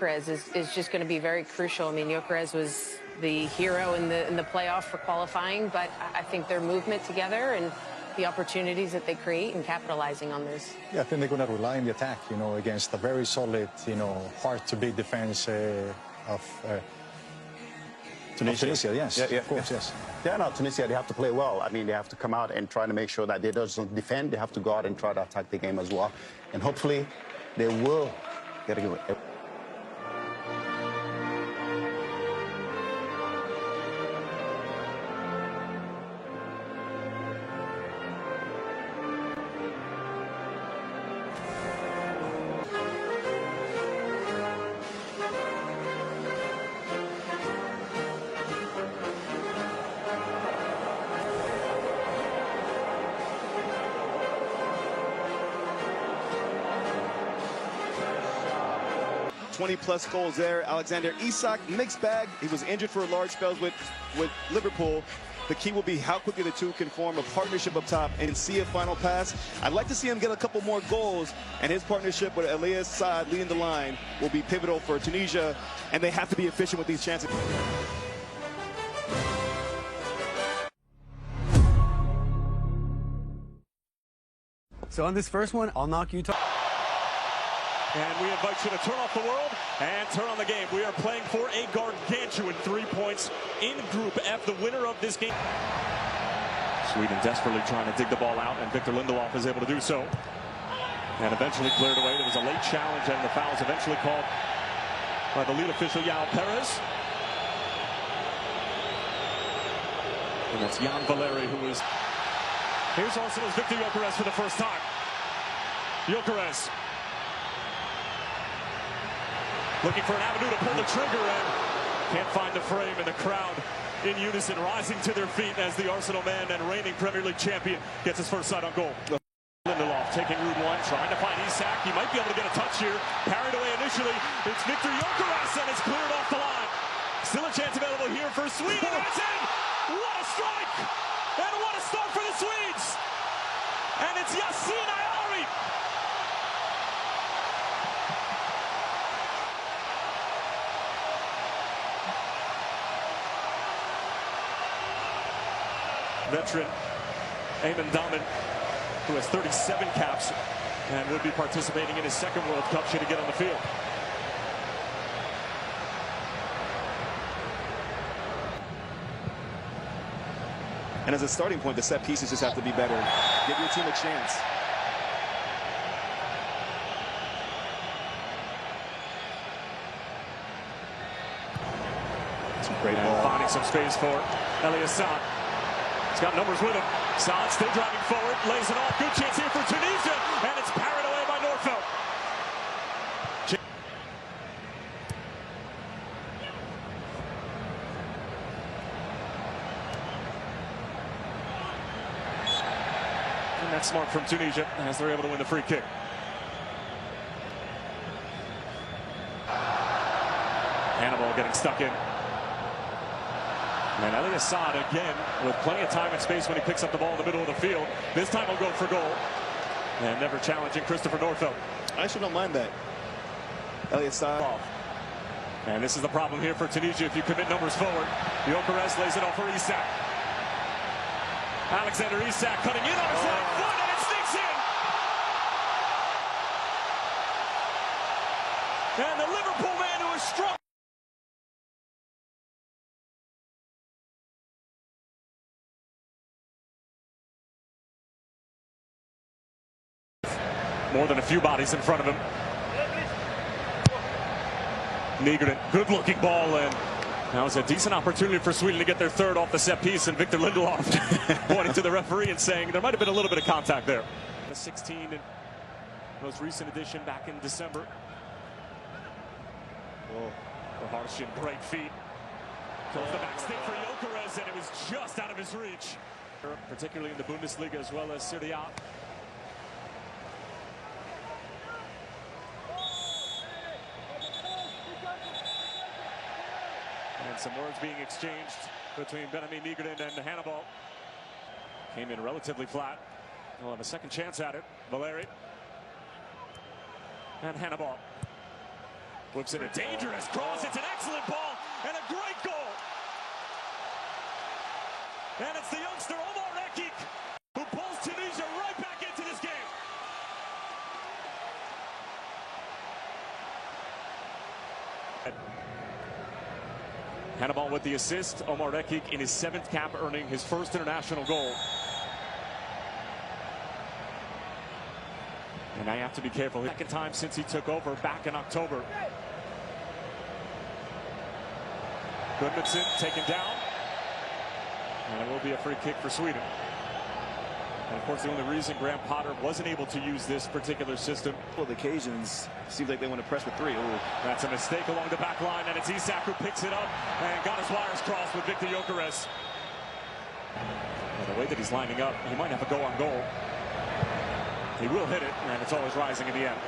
Gyökeres is just going to be very crucial. I mean, Gyökeres was the hero in the playoff for qualifying, but I think their movement together and the opportunities that they create and capitalizing on this. Yeah, I think they're going to rely on the attack, against a very solid, hard-to-beat defense of Tunisia, yes, of course, yes. Yeah, no, Tunisia, they have to play well. I mean, they have to come out and try to make sure that they don't defend. They have to go out and try to attack the game as well. And hopefully, they will get a good. +20 goals there. Alexander Isak, mixed bag. He was injured for a large spell with Liverpool. The key will be how quickly the two can form a partnership up top and see a final pass. I'd like to see him get a couple more goals, and his partnership with Elias Saad leading the line will be pivotal for Tunisia, and they have to be efficient with these chances. So on this first one, I'll knock Utah. And we invite you to turn off the world and turn on the game. We are playing for a gargantuan 3 points in Group F, the winner of this game. Sweden desperately trying to dig the ball out, and Victor Lindelof is able to do so. And eventually cleared away. There was a late challenge, and the foul is eventually called by the lead official, Yao Perez. And that's Jan Valeri, who is... Here's Arsenal's Victor Gyökeres for the first time. Gyökeres. Looking for an avenue to pull the trigger, and can't find the frame, and the crowd in unison rising to their feet as the Arsenal man and reigning Premier League champion gets his first sight on goal. Lindelof taking route one, trying to find Isak. He might be able to get a touch here. Carried away initially. It's Victor Gyökeres, and it's cleared off the line. Still a chance available here for Sweden. That's in! What a strike! And what a start for the Swedes! And it's Yassine Ayari. Veteran Eamon Daman, who has 37 caps and would be participating in his second World Cup should he get on the field. And as a starting point, the set pieces just have to be better. Give your team a chance. It's a great ball. Finding some space for Elias Saad. He's got numbers with him. Saad still driving forward, lays it off. Good chance here for Tunisia, and it's parried away by Nordfeldt. And that's smart from Tunisia as they're able to win the free kick. Hannibal getting stuck in. And Elias Saad again with plenty of time and space when he picks up the ball in the middle of the field. This time he'll go for goal. And never challenging Christopher Nordfeldt. I actually don't mind that. Elias Saad. And this is the problem here for Tunisia if you commit numbers forward. Gyökeres lays it off for Isak. Alexander Isak cutting in on his right foot, and it sneaks in. And the Liverpool man who is strong. More than a few bodies in front of him. Nygren, good-looking ball, and now it's a decent opportunity for Sweden to get their third off the set piece, and Victor Lindelof pointing to the referee and saying there might have been a little bit of contact there. The 16 and most recent edition back in December. Oh, Harshin, great feet. Goes the back stick for Gyökeres, and it was just out of his reach. Particularly in the Bundesliga as well as Serie A. And some words being exchanged between Benjamin Nygren and Hannibal. Came in relatively flat. We'll have a second chance at it. Valeri. And Hannibal. Whips in a dangerous cross. It's an excellent ball and a great goal. And it's the youngster Omar Rekik who pulls Tunisia right back into this game. Hannibal with the assist. Omar Rekik in his 7th cap, earning his first international goal. And I have to be careful. Second time since he took over back in October. Gudmundsson taken down. And it will be a free kick for Sweden. And of course, the only reason Graham Potter wasn't able to use this particular system. Well, the occasions seems like they want to press with 3. Ooh. That's a mistake along the back line, and it's Isak who picks it up and got his wires crossed with Victor Gyökeres. The way that he's lining up, he might have a go on goal. He will hit it, and it's always rising in the end.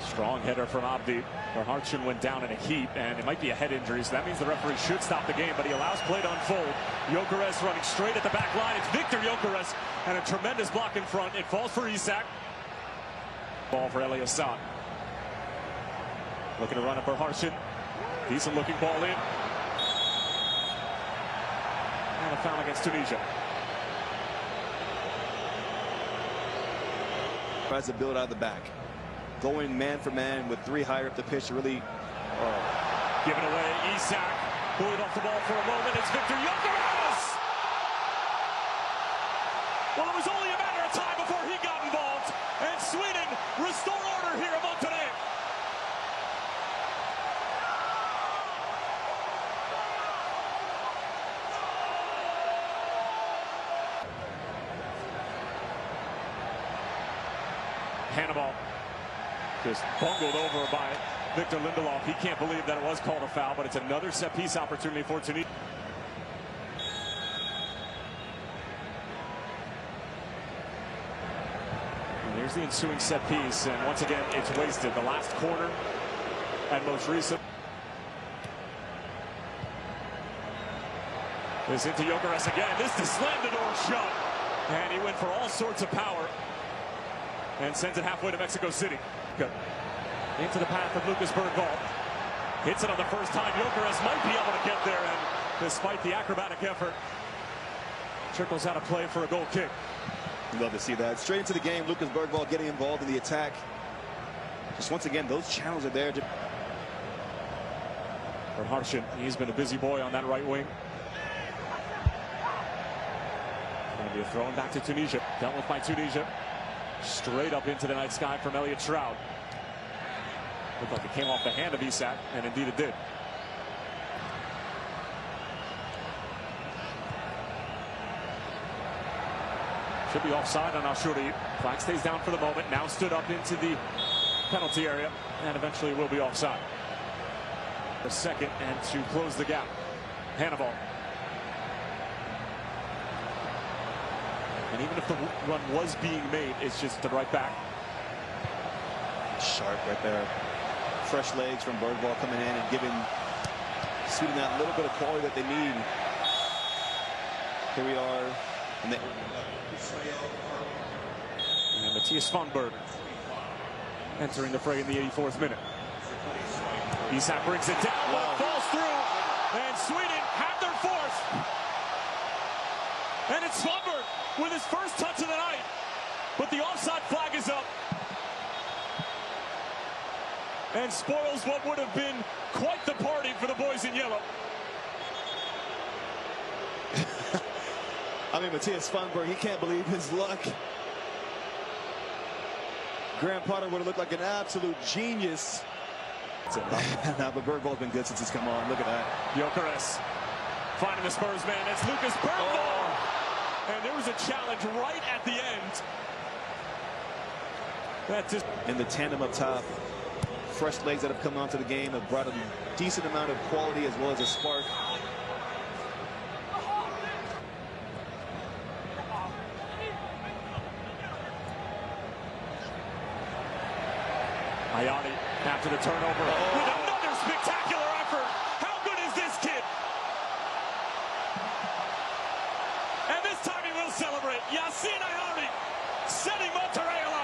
Strong header from Abdi. Hartson went down in a heap, and it might be a head injury, so that means the referee should stop the game, but he allows play to unfold. Gyökeres running straight at the back line. It's Victor Gyökeres, and a tremendous block in front. It falls for Isak. Ball for Eli Hassan. Looking to run up Hartson. Decent looking ball in. And a foul against Tunisia. Tries to build out of the back. Going man for man with 3 higher up the pitch to really Given away, Isak pulled off the ball for a moment. It's Victor Gyökeres! Well, it was only a matter of time before he got involved, and Sweden restore order here among today. Hannibal just bungled over by Victor Lindelof. He can't believe that it was called a foul, but it's another set-piece opportunity for Tunisia. And here's the ensuing set-piece, and once again, it's wasted. The last corner and most recent. This into Gyökeres again. This to slam the door shut. And he went for all sorts of power and sends it halfway to Mexico City. Good. Into the path of Lucas Bergvall. Hits it on the first time. Gyökeres might be able to get there, and despite the acrobatic effort, trickles out of play for a goal kick. love to see that. Straight into the game, Lucas Bergvall getting involved in the attack. Just once again, those channels are there. For Hartson, he's been a busy boy on that right wing. Going to be a throw back to Tunisia. Dealt with by Tunisia. Straight up into the night sky from Elliott Shroud. Looked like it came off the hand of Isak, and indeed it did. Should be offside on Ashuri. Flag stays down for the moment. Now stood up into the penalty area, and eventually will be offside. A second, and to close the gap, Hannibal. And even if the run was being made, it's just the right back. Sharp right there. Fresh legs from Bergvall coming in and giving Sweden that little bit of quality that they need. Here we are. And Matthias Svanberg entering the fray in the 84th minute. Isak brings it down, but it falls through, and Sweden have their fourth. And it's Svanberg with his first touch of the night, but the offside flag is up and spoils what would have been quite the party for the boys in yellow. I mean, Matthias Svanberg, he can't believe his luck. Graham Potter would have looked like an absolute genius. Now, but Bergvall's been good since he's come on. Look at that. Gyökeres finding the Spurs man. It's Lucas Bergvall. And there was a challenge right at the end. That just in the tandem up top. Fresh legs that have come onto the game have brought a decent amount of quality as well as a spark. Ayani after the turnover with another spectacular effort. How good is this kid? And this time he will celebrate. Yassine Ayani setting Monterrey alive.